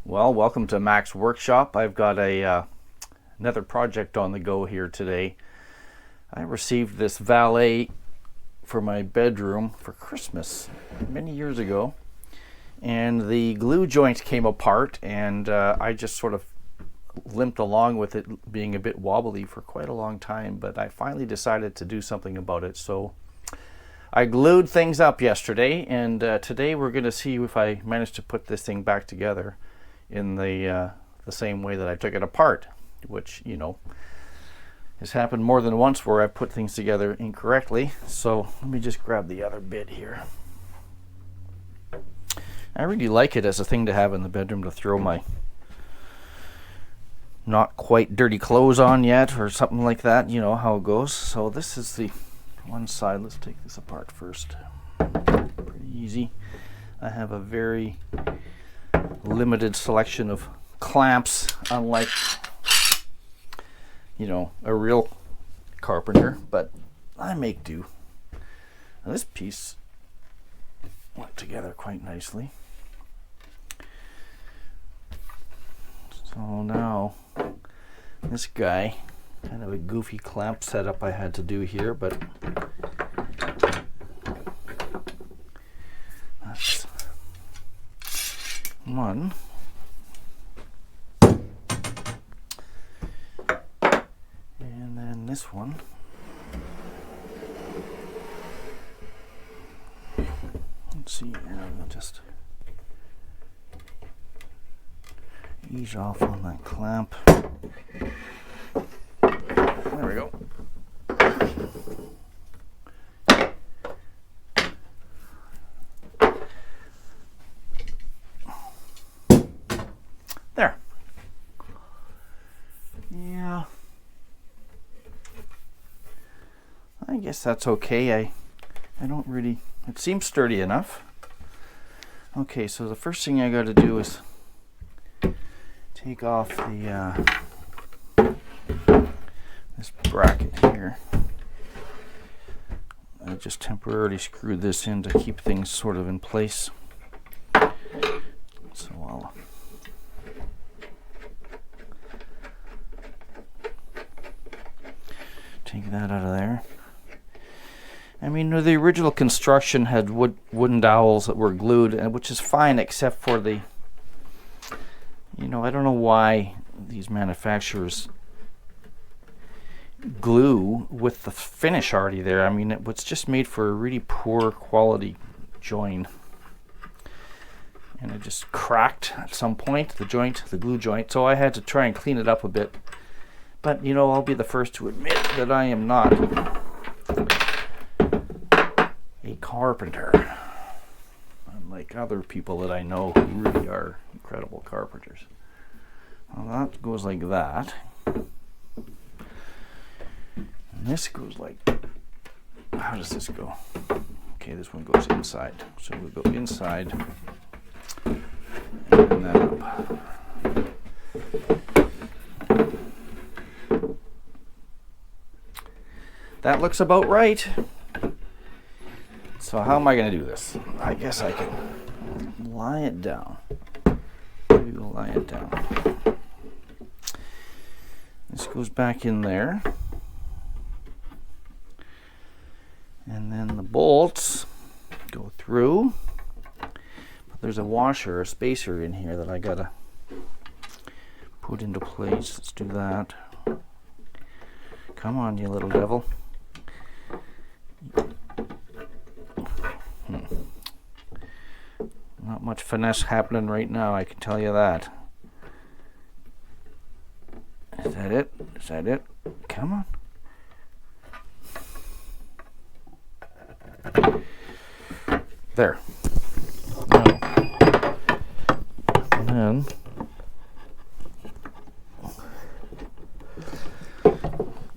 Well, welcome to Mac's Workshop. I've got another project on the go here today. I received this valet for my bedroom for Christmas many years ago, and the glue joint came apart, and I just sort of limped along with it being a bit wobbly for quite a long time, but I finally decided to do something about it. So I glued things up yesterday, and today we're going to see if I manage to put this thing back together in the same way that I took it apart, which, you know, has happened more than once where I put things together incorrectly. So let me just grab the other bit here. I really like it as a thing to have in the bedroom to throw my not quite dirty clothes on yet or something like that. You know how it goes. So this is the one side. Let's take this apart first. Pretty easy. I have a very limited selection of clamps, unlike, you know, a real carpenter, but I make do. Now this piece went together quite nicely. So now this guy, kind of a goofy clamp setup I had to do here, but that's one. And then this one. Let's see here, I'll just ease off on that clamp. There we go. There. Yeah. I guess that's okay. I don't really, it seems sturdy enough. Okay, so the first thing I got to do is take off the this bracket here. I just temporarily screwed this in to keep things sort of in place. So I'll take that out of there. I mean, the original construction had wooden dowels that were glued, which is fine, except for the, you know, I don't know why these manufacturers glue with the finish already there. I mean, it's just made for a really poor quality join. And it just cracked at some point, the glue joint, so I had to try and clean it up a bit. But, you know, I'll be the first to admit that I am not a carpenter, unlike other people that I know who really are incredible carpenters. Well, that goes like that. And this goes like, how does this go? Okay, this one goes inside. So we'll go inside and open that up. That looks about right. So how am I going to do this? I guess I can lie it down. Maybe we'll lie it down. This goes back in there. And then the bolts go through. But there's a washer, a spacer in here that I got to put into place. Let's do that. Come on, you little devil. Not much finesse happening right now, I can tell you that. Is that it? Is that it? Come on. There. Now, and then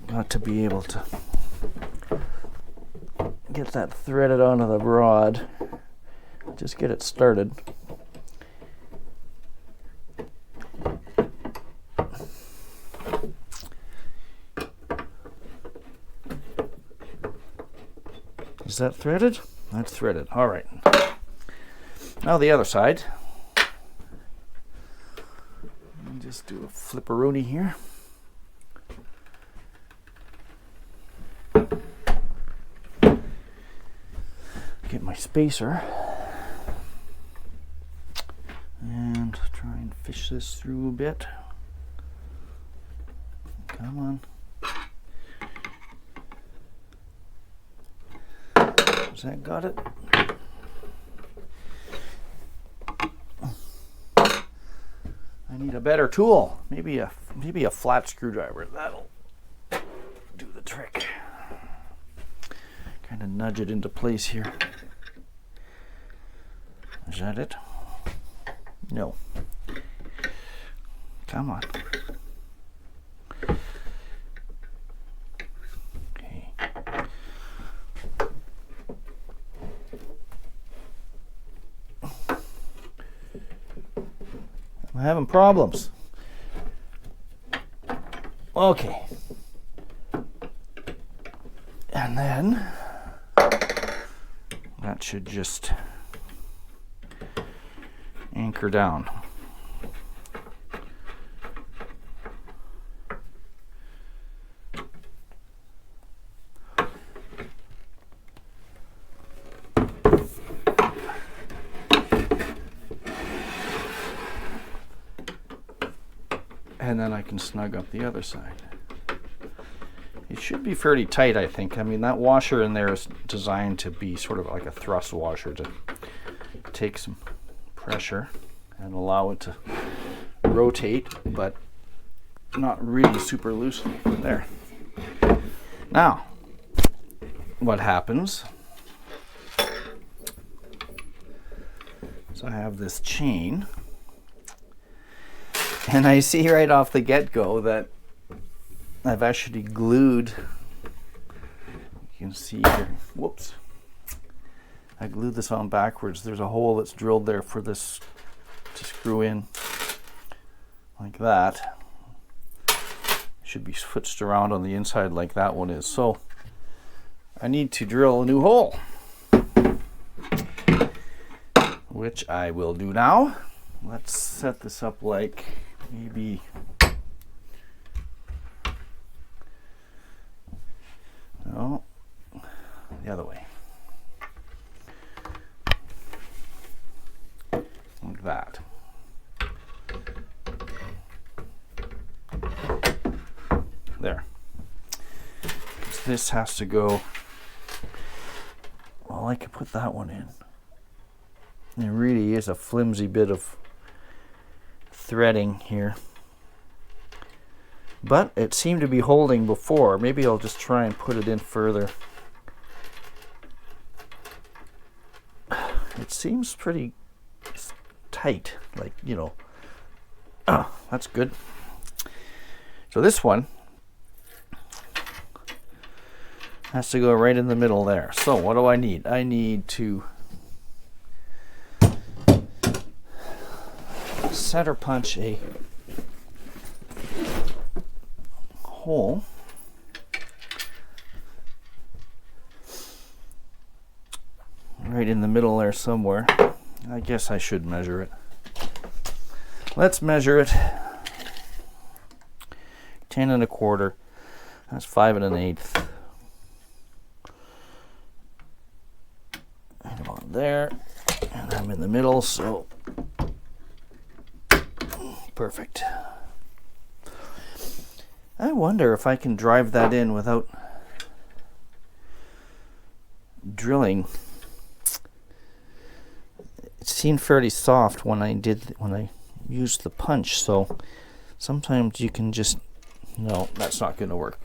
got to be able to get that threaded onto the rod. Just get it started. Is that threaded? That's threaded. All right. Now the other side. just do a flipperoni here. Get my spacer and try and fish this through a bit. Come on. Has that got it? I need a better tool. Maybe a flat screwdriver. That'll do the trick. Kind of nudge it into place here. Is that it? No. Come on. Okay. I'm having problems. Okay. And then that should just anchor down. And then I can snug up the other side. It should be fairly tight, I think. I mean, that washer in there is designed to be sort of like a thrust washer to take some pressure and allow it to rotate, but not really super loosely. There. Now, what happens is I have this chain, and I see right off the get-go that I've actually glued, you can see here, whoops, I glued this on backwards. There's a hole that's drilled there for this to screw in like that. Should be switched around on the inside like that one is. So I need to drill a new hole, which I will do now. Let's set this up like maybe, no, the other way. Like that. There. This has to go, well, I could put that one in. There really is a flimsy bit of threading here, but it seemed to be holding before. Maybe I'll just try and put it in further. It seems pretty tight, like, you know. Oh, that's good. So this one has to go right in the middle there. So what do I need? I need to center punch a hole right in the middle there somewhere. I guess I should measure it. Let's measure it. 10 1/4. That's 5 1/8. Right about there. And I'm in the middle, so perfect. I wonder if I can drive that in without drilling. It seemed fairly soft when I used the punch, so sometimes you can just, no, that's not going to work.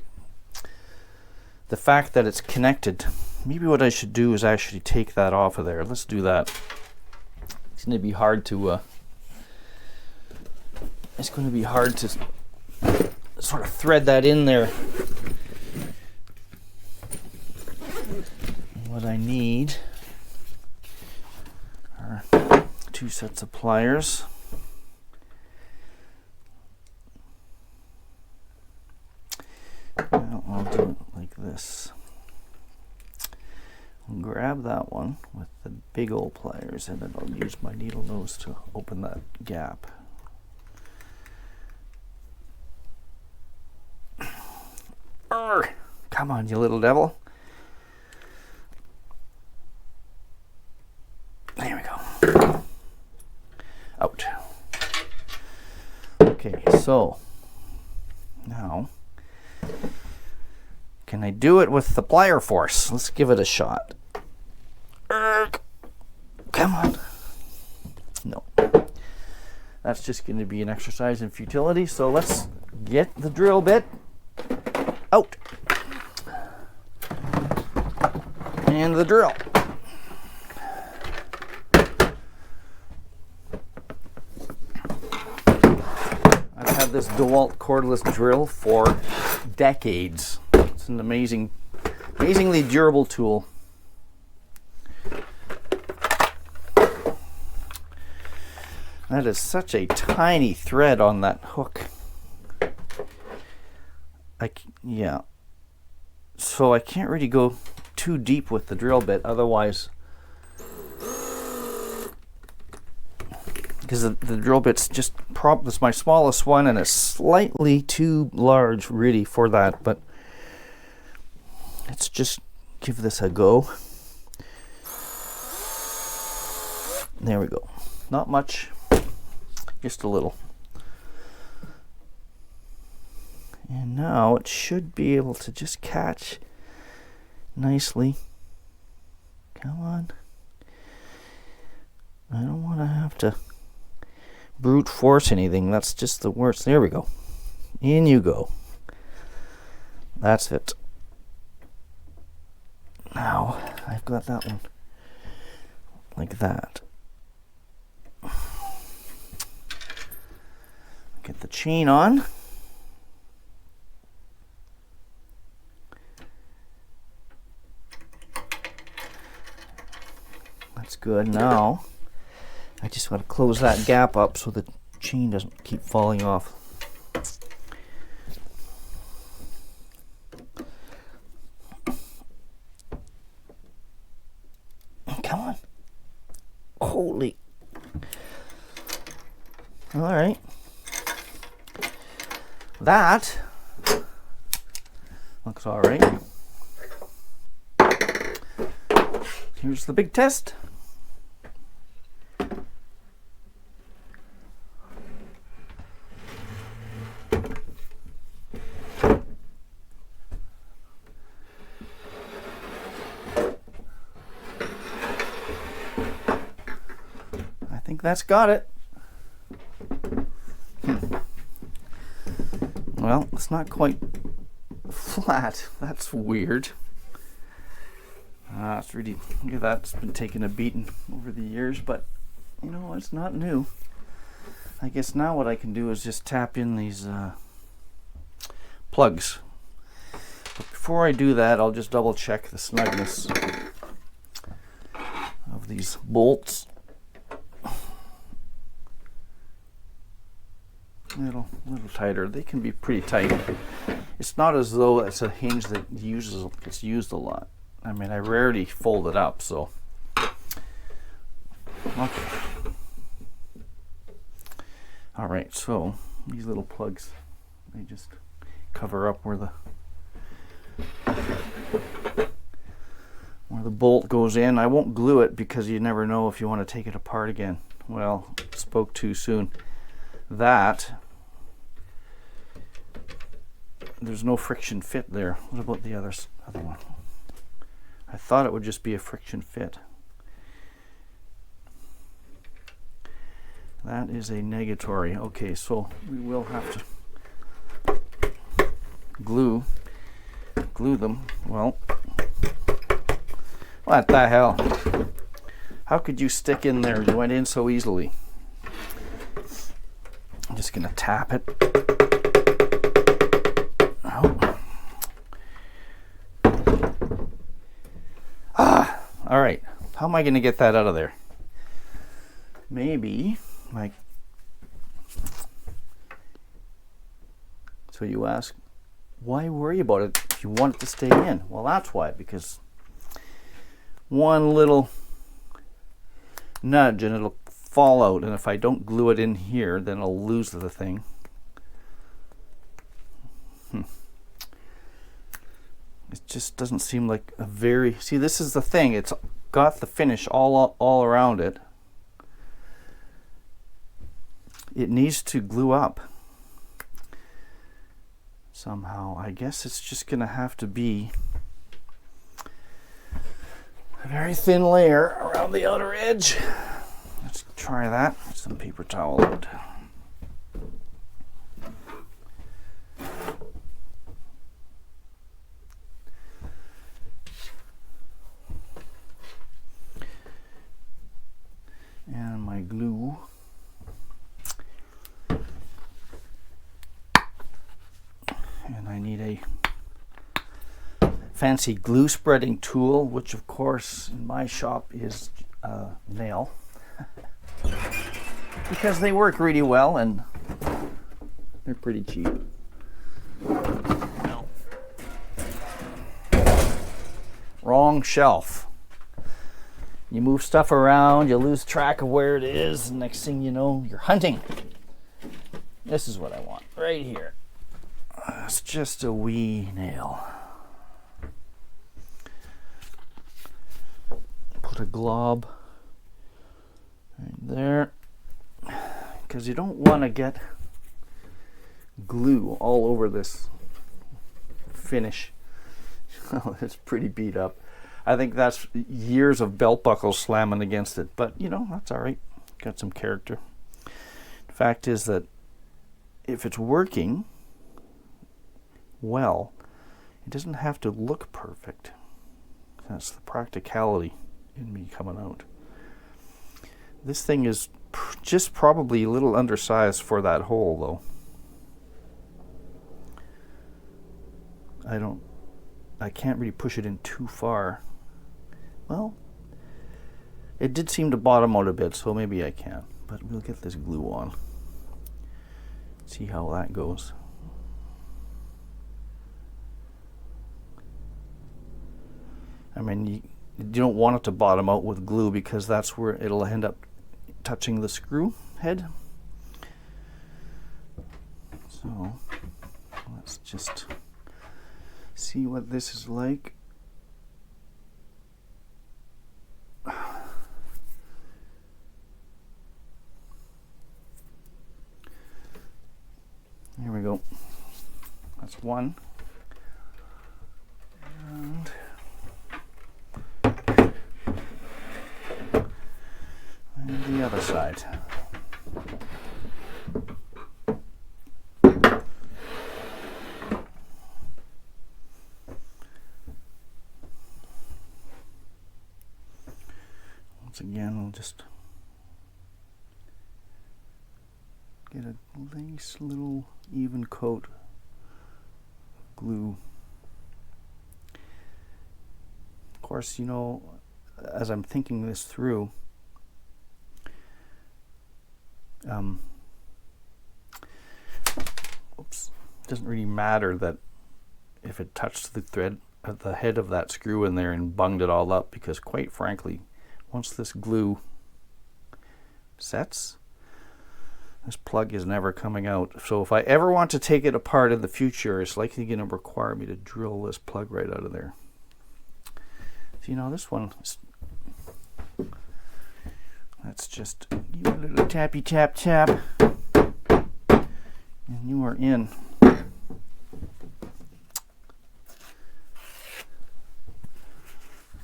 The fact that it's connected, maybe what I should do is actually take that off of there. Let's do that. It's going to be hard to sort of thread that in there. What I need are 2 sets of pliers. Now I'll do it like this. I'll grab that one with the big old pliers, and then I'll use my needle nose to open that gap. Come on, you little devil. There we go. Out. Okay, so now, can I do it with the plier force? Let's give it a shot. Come on. No. That's just going to be an exercise in futility, so let's get the drill bit out. And the drill. I've had this DeWalt cordless drill for decades. It's an amazingly durable tool. That is such a tiny thread on that hook. Yeah. So I can't really go too deep with the drill bit, otherwise, because the drill bit's just this is my smallest one, and it's slightly too large really for that. But let's just give this a go. There we go. Not much. Just a little. And now it should be able to just catch nicely. Come on. I don't want to have to brute force anything. That's just the worst. There we go. In you go. That's it. Now I've got that one like that. Get the chain on. That's good. Now I just want to close that gap up so the chain doesn't keep falling off. Come on. Holy. All right. That looks all right. Here's the big test. I think that's got it. Well, it's not quite flat. That's weird. It's really, look at that. It's been taking a beating over the years, but you know, it's not new. I guess now what I can do is just tap in these plugs. But before I do that, I'll just double check the snugness of these bolts. A little tighter. They can be pretty tight. It's not as though it's a hinge that gets used a lot. I mean, I rarely fold it up, so okay. All right, so these little plugs, they just cover up where the bolt goes in. I won't glue it because you never know if you want to take it apart again. Well, spoke too soon. That there's no friction fit there. What about the other one? I thought it would just be a friction fit. That is a negatory. Okay, so we will have to glue them. Well, what the hell? How could you stick in there? You went in so easily. I'm just gonna tap it. Oh. All right. How am I gonna get that out of there? Maybe like. So you ask, why worry about it if you want it to stay in? Well, that's why, because one little nudge and it'll fall out, and if I don't glue it in here, then I'll lose the thing. just doesn't seem like a very... See, this is the thing. It's got the finish all around it. It needs to glue up somehow. I guess it's just going to have to be a very thin layer around the outer edge. Let's try that. Some paper towel out. And my glue. And I need a fancy glue spreading tool, which of course in my shop is nail. Because they work really well and they're pretty cheap. No. Wrong shelf. You move stuff around, you lose track of where it is, and next thing you know, you're hunting. This is what I want, right here. It's just a wee nail. Put a glob right there, because you don't want to get glue all over this finish. It's pretty beat up. I think that's years of belt buckles slamming against it, but you know, that's all right. Got some character. The fact is that if it's working well, it doesn't have to look perfect. That's the practicality in me coming out. This thing is just probably a little undersized for that hole, though. I can't really push it in too far. Well, it did seem to bottom out a bit, so maybe I can. But we'll get this glue on. See how that goes. I mean, you don't want it to bottom out with glue because that's where it'll end up touching the screw head. So let's just see what this is like. Here we go. That's one. And the other side. Once again, we'll just get a nice little even coat of glue. Of course, you know, as I'm thinking this through, oops, it doesn't really matter that if it touched the thread at the head of that screw in there and bunged it all up, because quite frankly, once this glue sets, this plug is never coming out. So if I ever want to take it apart in the future, it's likely going to require me to drill this plug right out of there. So, you know, this one, let's just give it a little tappy tap tap, and you are in.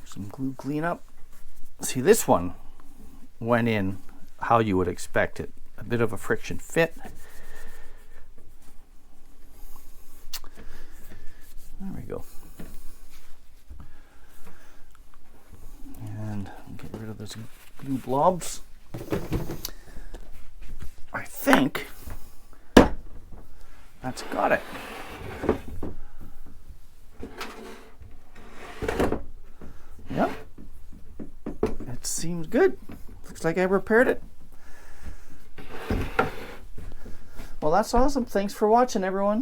Some glue cleanup. See, this one went in how you would expect it. A bit of a friction fit. There we go. And get rid of those glue blobs. I think that's got it. Yep. It seems good. Looks like I repaired it. Well, that's awesome. Thanks for watching, everyone.